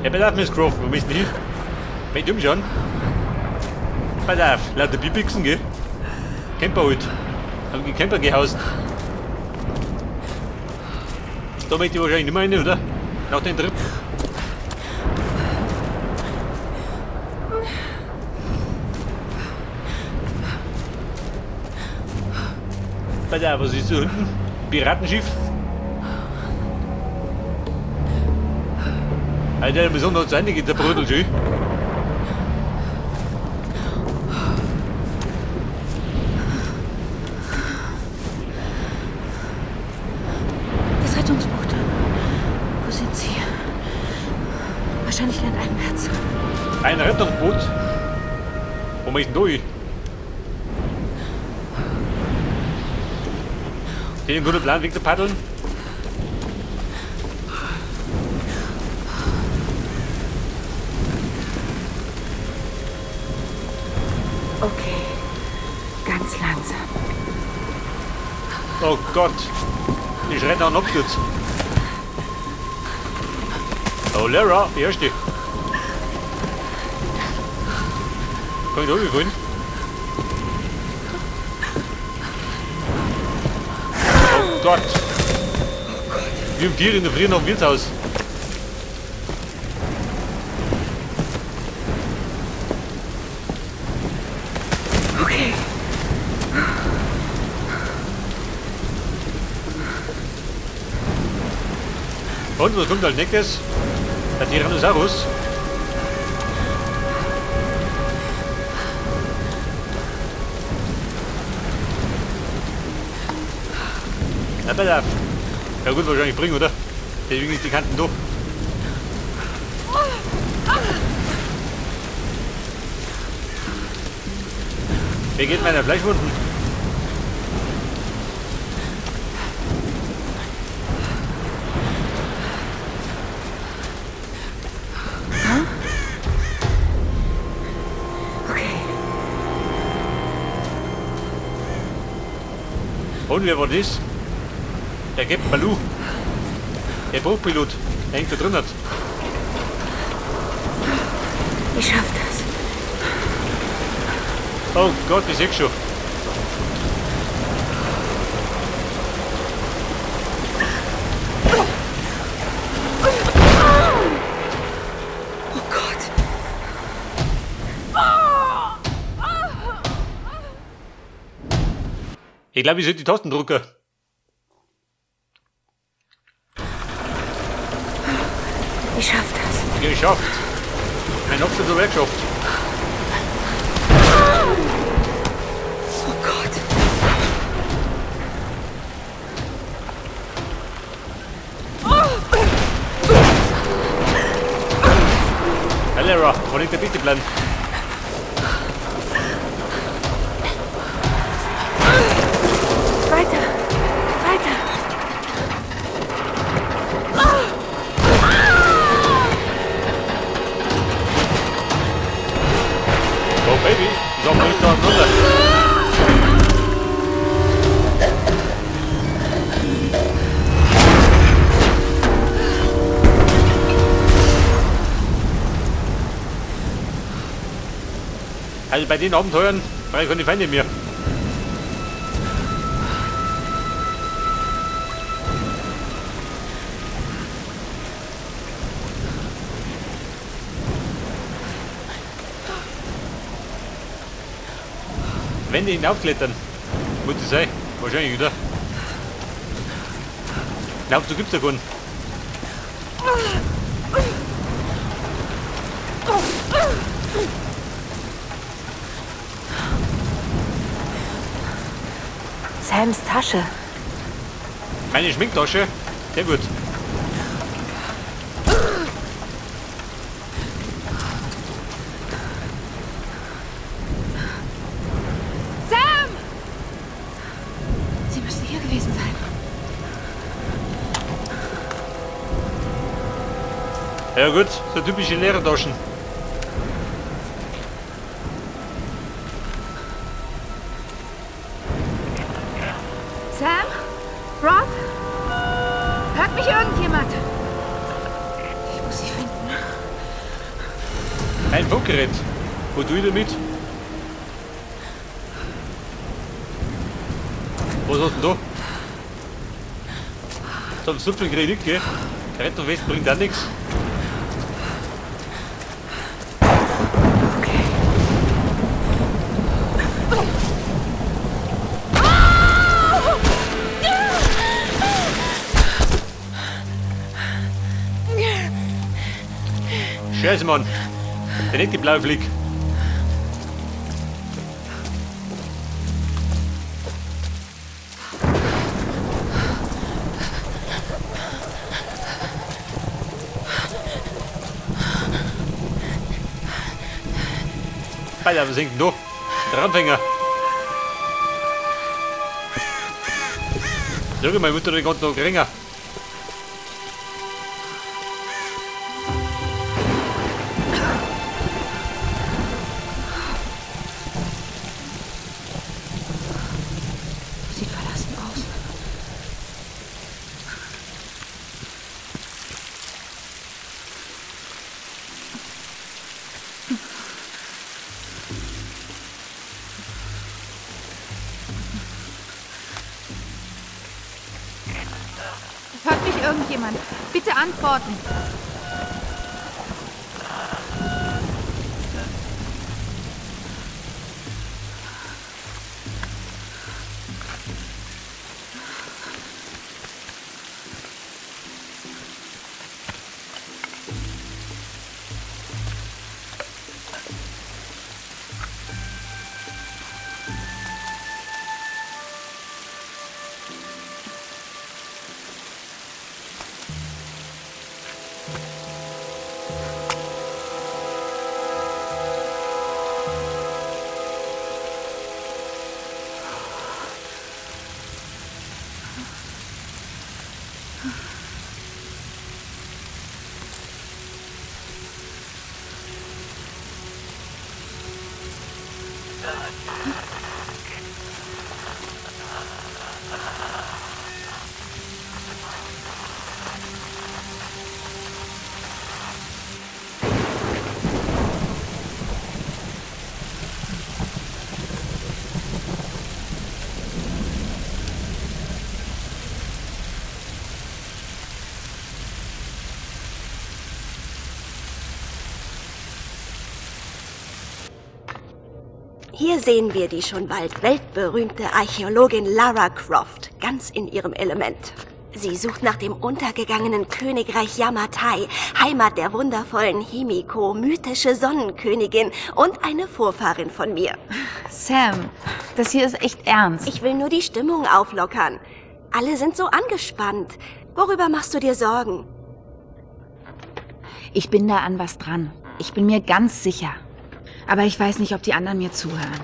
Ja, pass auf, Miss Croft, wo bist du hin? Wenn du umschauen. Pass auf, lauter Bibixen, gell? Camper halt. Haben die Camper gehaust. Da möchte ich wahrscheinlich nicht mehr rein, oder? Nach dem Trip. Pass auf, was ist da unten? Piratenschiff? Alter, besonders zu Ende geht der Brödel schön. Das Rettungsboot. Wo sind sie? Wahrscheinlich landeinwärts. Ein Rettungsboot? Wo ist denn da hin? Den einen guten Plan, weg zu paddeln? Okay. Ganz langsam. Oh Gott, ich renne an den Absturz. Oh Lara, wie hörst du? Kann ich da rüberfallen? Oh Gott! Wir um 4 in der Früh noch im Wirtshaus. Okay. Und was kommt als nächstes? Der Tyrannosaurus. Na, pass auf. Ja gut, wahrscheinlich bringen, oder? Deswegen ist die Kanten da. Wie geht meine Fleischwunden? Okay. Und wer war das? Der Captain Baloo. Der Bootpilot. Der hängt da drin. Ich schaff das. Oh Gott, ich seh's schon. Oh Gott. Ich glaube, ich sollte die Tasten drücken. Ich schaff das. Geschafft. Mein absoluter Werk geschafft. Oh Gott. Hey Lara, kann ich da bitte bleiben? Weiter. Weiter. Oh Baby, sag mal nicht da runter. Also bei den Abenteuern brauche ich keine Feinde mehr. Wände hinaufklettern. Muss das sein? Wahrscheinlich, oder? Glaubst du, gibt's da keinen? Sams Tasche. Meine Schminktasche? Sehr gut. Sam! Sie müssen hier gewesen sein. Ja gut, so typische Lehrertaschen. Sam? Rob? Hört mich irgendjemand? Ich muss sie finden. Funkgerät. Wo tue ich damit? Was hast du denn da? So viel krieg ich nicht, gell? Rettungswest bringt auch nichts. Okay. Scheiße, Mann. Der nicht die blaue Flick. Alter, was hängt denn da? Der Anfänger. Schau, meine Mutter hat gerade noch geringer. Sieht verlassen aus. Hört mich irgendjemand? Bitte antworten. Hier sehen wir die schon bald weltberühmte Archäologin Lara Croft, ganz in ihrem Element. Sie sucht nach dem untergegangenen Königreich Yamatai, Heimat der wundervollen Himiko, mythische Sonnenkönigin und eine Vorfahrin von mir. Sam, das hier ist echt ernst. Ich will nur die Stimmung auflockern. Alle sind so angespannt. Worüber machst du dir Sorgen? Ich bin da an was dran. Ich bin mir ganz sicher. Aber ich weiß nicht, ob die anderen mir zuhören.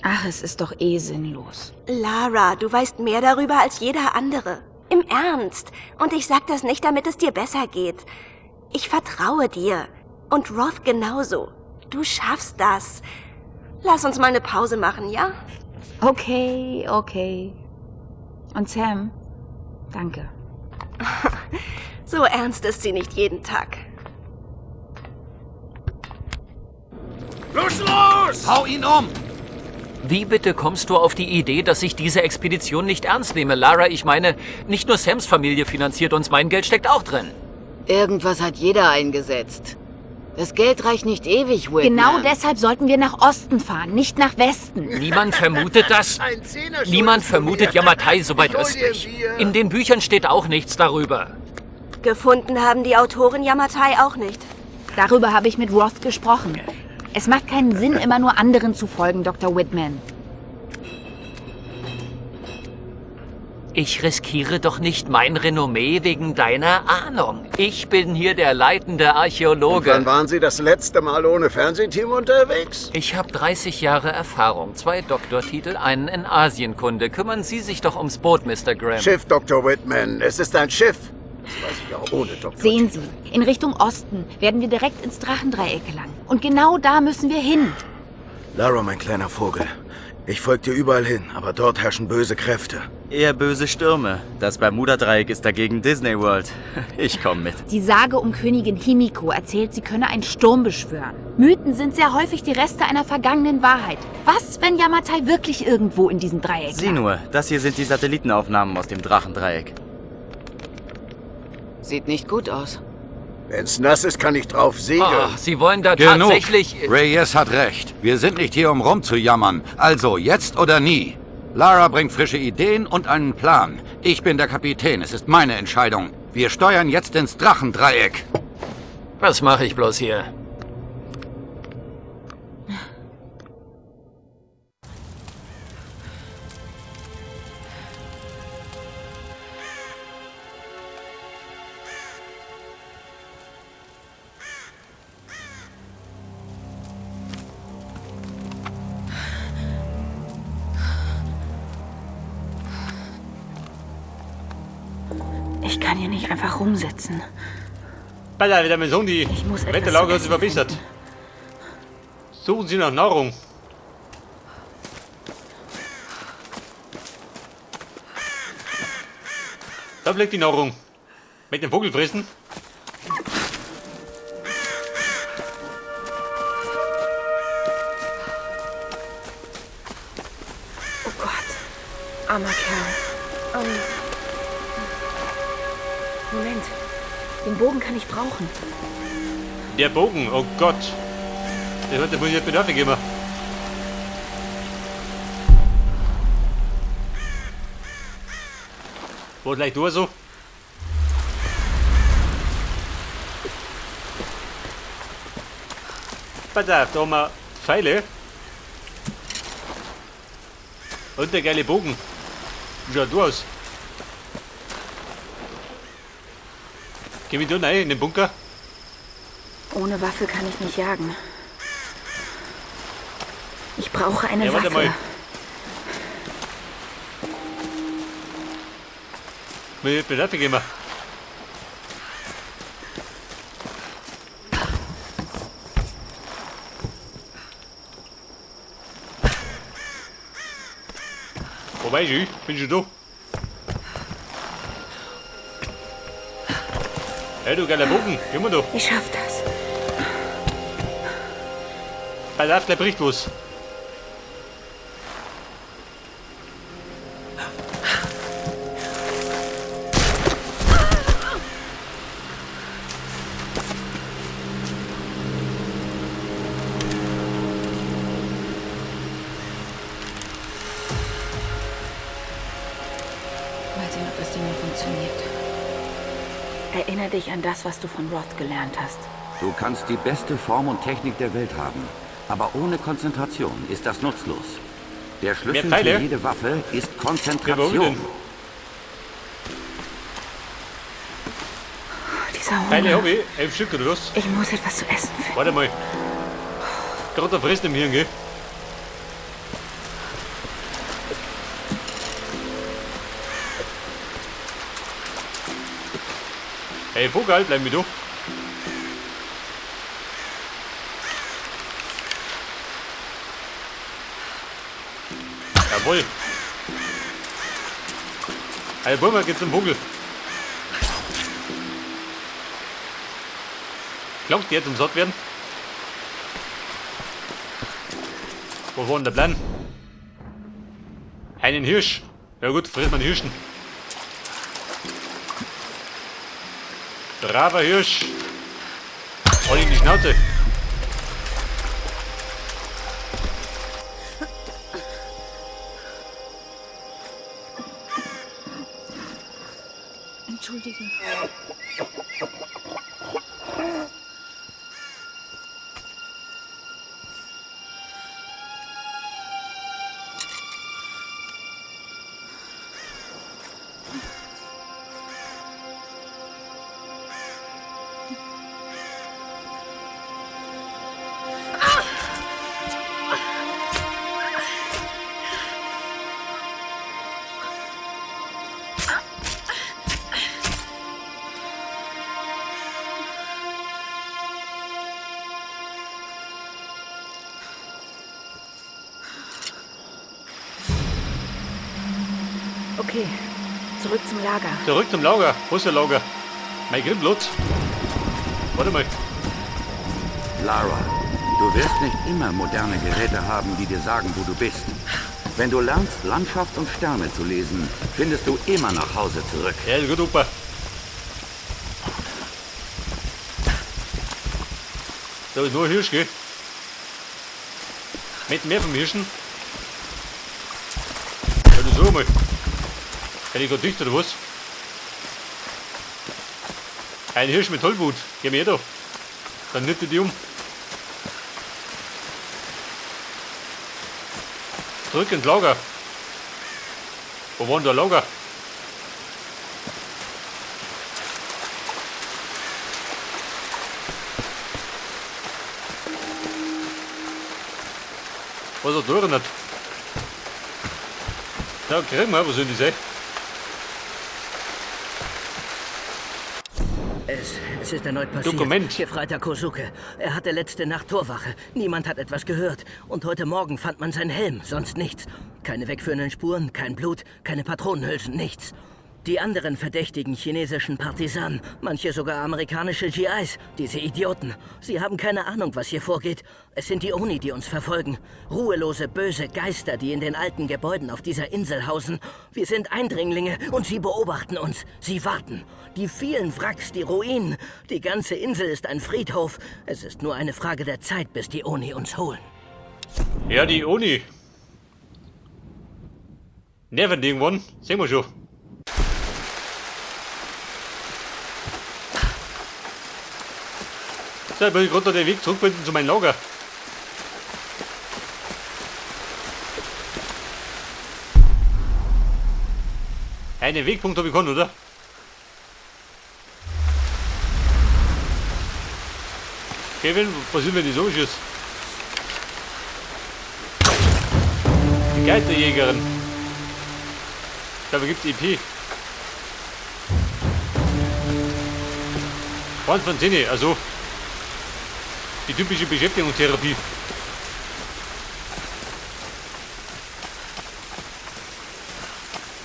Ach, es ist doch eh sinnlos. Lara, du weißt mehr darüber als jeder andere. Im Ernst. Und ich sag das nicht, damit es dir besser geht. Ich vertraue dir. Und Roth genauso. Du schaffst das. Lass uns mal eine Pause machen, ja? Okay, okay. Und Sam, danke. So ernst ist sie nicht jeden Tag. Los! Hau ihn um! Wie bitte kommst du auf die Idee, dass ich diese Expedition nicht ernst nehme, Lara? Ich meine, nicht nur Sams Familie finanziert uns, mein Geld steckt auch drin. Irgendwas hat jeder eingesetzt. Das Geld reicht nicht ewig, Whitman. Genau deshalb sollten wir nach Osten fahren, nicht nach Westen. Niemand vermutet das. Niemand vermutet Yamatai so weit östlich. In den Büchern steht auch nichts darüber. Gefunden haben die Autoren Yamatai auch nicht. Darüber habe ich mit Roth gesprochen. Es macht keinen Sinn, immer nur anderen zu folgen, Dr. Whitman. Ich riskiere doch nicht mein Renommee wegen deiner Ahnung. Ich bin hier der leitende Archäologe. Wann waren Sie das letzte Mal ohne Fernsehteam unterwegs? Ich habe 30 Jahre Erfahrung, 2 Doktortitel, einen in Asienkunde. Kümmern Sie sich doch ums Boot, Mr. Graham. Schiff, Dr. Whitman. Es ist ein Schiff. Das weiß ich auch ohne Doktor. Sehen Sie, in Richtung Osten werden wir direkt ins Drachendreieck gelangen. Und genau da müssen wir hin. Lara, mein kleiner Vogel. Ich folge dir überall hin, aber dort herrschen böse Kräfte. Eher böse Stürme. Das Bermuda-Dreieck ist dagegen Disney World. Ich komme mit. Die Sage um Königin Himiko erzählt, sie könne einen Sturm beschwören. Mythen sind sehr häufig die Reste einer vergangenen Wahrheit. Was, wenn Yamatai wirklich irgendwo in diesem Dreieck Sieh lag? nur, das hier sind die Satellitenaufnahmen aus dem Drachendreieck. Sieht nicht gut aus. Wenn's nass ist, kann ich drauf segeln. Sie wollen da Genug. tatsächlich... Reyes hat recht. Wir sind nicht hier, um rumzujammern. Also, jetzt oder nie. Lara bringt frische Ideen und einen Plan. Ich bin der Kapitän. Es ist meine Entscheidung. Wir steuern jetzt ins Drachendreieck. Was mache ich bloß hier? Ich kann hier nicht einfach rumsitzen. Balla, wieder mein Sohn, die Ich muss etwas Wetterlage zu hat sich essen verbessert. finden. Suchen Sie nach Nahrung. Da liegt die Nahrung. Mit dem Vogel fressen. Oh Gott. Armer Kerl. Moment. Den Bogen kann ich brauchen. Der Bogen, oh Gott. Der muss ich jetzt Bedarf geben. Wo gleich du so? Pass auf, da haben wir Pfeile. Und der geile Bogen. Wie schaut du aus? Geh mit da rein in den Bunker. Ohne Waffe kann ich nicht jagen. Ich brauche eine Ja, warte Waffe. mal. Mit Bedarf geben. Wobei, ich bin schon da. Hey, du geiler Bogen, geh mal da. Ich schaff das. Pass auf, gleich bricht was. Mal sehen, ob das Ding hier funktioniert. Erinnere dich an das, was du von Roth gelernt hast. Du kannst die beste Form und Technik der Welt haben. Aber ohne Konzentration ist das nutzlos. Der Schlüssel Mehr Pfeile? für jede Waffe ist Ja, warum Konzentration. denn? Dieser Pfeile Hunger. hab ich, 11 Stück oder was? Ich muss etwas zu essen finden. Warte mal. Gerade da frisst im Hirn, gell? Hey, Vogel, bleib mit du. Jawohl. Hey, Burma, geht's zum Vogel. Glaubst du jetzt zum Satt werden? Wo war denn der Plan? Einen Hirsch. Ja gut, frisst man Hirschen. Braver Hirsch. Voll in die Schnauze. Entschuldige. Okay, zurück zum Lager. Zurück zum Lager. Wo ist der Lager? Mein Grillplatz. Warte mal. Lara, du wirst nicht immer moderne Geräte haben, die dir sagen, wo du bist. Wenn du lernst, Landschaft und Sterne zu lesen, findest du immer nach Hause zurück. Ja, ist gut, Opa. Da ist nur ein Hirsch, gell? Mit mehr vom Hirschen. Ja, das so mal. Hätte ich gerade dicht oder was? Ein Hirsch mit Tollwut. Geh mir da. Dann nimmt er die um. Zurück ins Lager. Wo war denn der Lager? Was er durch hat. Na, kriegen wir, was soll die sein? Es ist erneut passiert. Dokument. Gefreiter Kosuke. Er hatte letzte Nacht Torwache. Niemand hat etwas gehört. Und heute Morgen fand man seinen Helm, sonst nichts. Keine wegführenden Spuren, kein Blut, keine Patronenhülsen, nichts. Die anderen verdächtigen chinesischen Partisanen, manche sogar amerikanische GIs, diese Idioten. Sie haben keine Ahnung, was hier vorgeht. Es sind die Oni, die uns verfolgen. Ruhelose, böse Geister, die in den alten Gebäuden auf dieser Insel hausen. Wir sind Eindringlinge und sie beobachten uns. Sie warten. Die vielen Wracks, die Ruinen. Die ganze Insel ist ein Friedhof. Es ist nur eine Frage der Zeit, bis die Oni uns holen. Ja, die Oni. Nerven irgendwann. Sehen wir schon. So, ich muss gerade den Weg zurückfinden zu meinem Lager. Einen Wegpunkt habe ich gefunden, oder? Kevin, was ist, wenn die so ist? Die Geisterjägerin. Dafür gibt es EP. 20 von 10, also die typische Beschäftigungstherapie.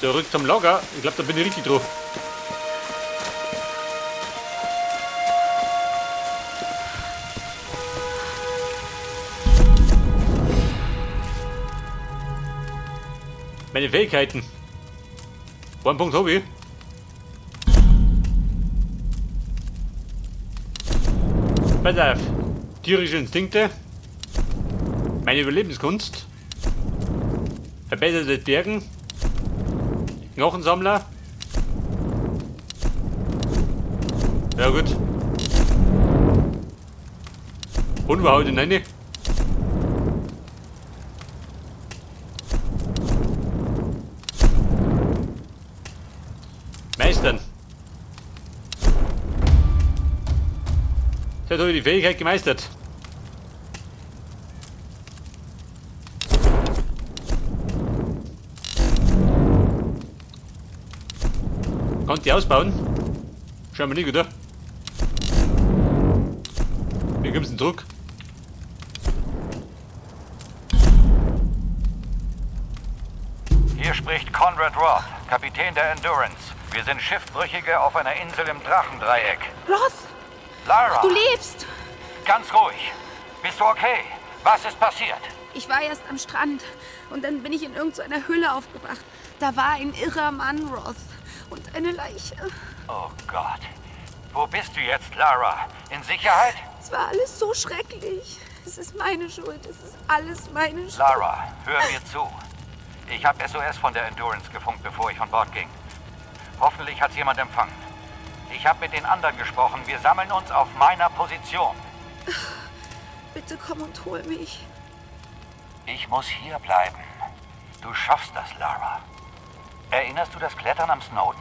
Zurück zum Lager. Ich glaube, da bin ich richtig drauf. Meine Fähigkeiten. Einen Punkt habe ich. Pass auf. Tierische Instinkte. Meine Überlebenskunst. Verbessertes Bergen. Knochensammler. Ja gut. Unverhaut in eine. Meistern. Jetzt habe ich die Fähigkeit gemeistert. Konnte die ausbauen? Schauen wir nicht, oder? Wie kommst du denn zurück? Hier spricht Conrad Roth, Kapitän der Endurance. Wir sind Schiffbrüchige auf einer Insel im Drachendreieck. Roth, Lara! du lebst! Ganz ruhig. Bist du okay? Was ist passiert? Ich war erst am Strand und dann bin ich in irgendeiner Höhle aufgewacht. Da war ein irrer Mann, Roth, und eine Leiche. Oh Gott. Wo bist du jetzt, Lara? In Sicherheit? Es war alles so schrecklich. Es ist meine Schuld. Es ist alles meine Schuld. Lara, hör mir zu. Ich habe SOS von der Endurance gefunkt, bevor ich von Bord ging. Hoffentlich hat's jemand empfangen. Ich habe mit den anderen gesprochen. Wir sammeln uns auf meiner Position. Bitte komm und hol mich. Ich muss hier bleiben. Du schaffst das, Lara. Erinnerst du das Klettern am Snowden?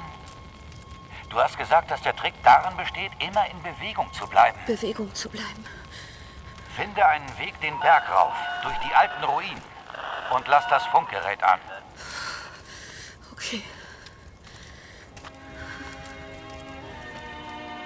Du hast gesagt, dass der Trick darin besteht, immer in Bewegung zu bleiben. Bewegung zu bleiben. Finde einen Weg den Berg rauf, durch die alten Ruinen. Und lass das Funkgerät an. Okay.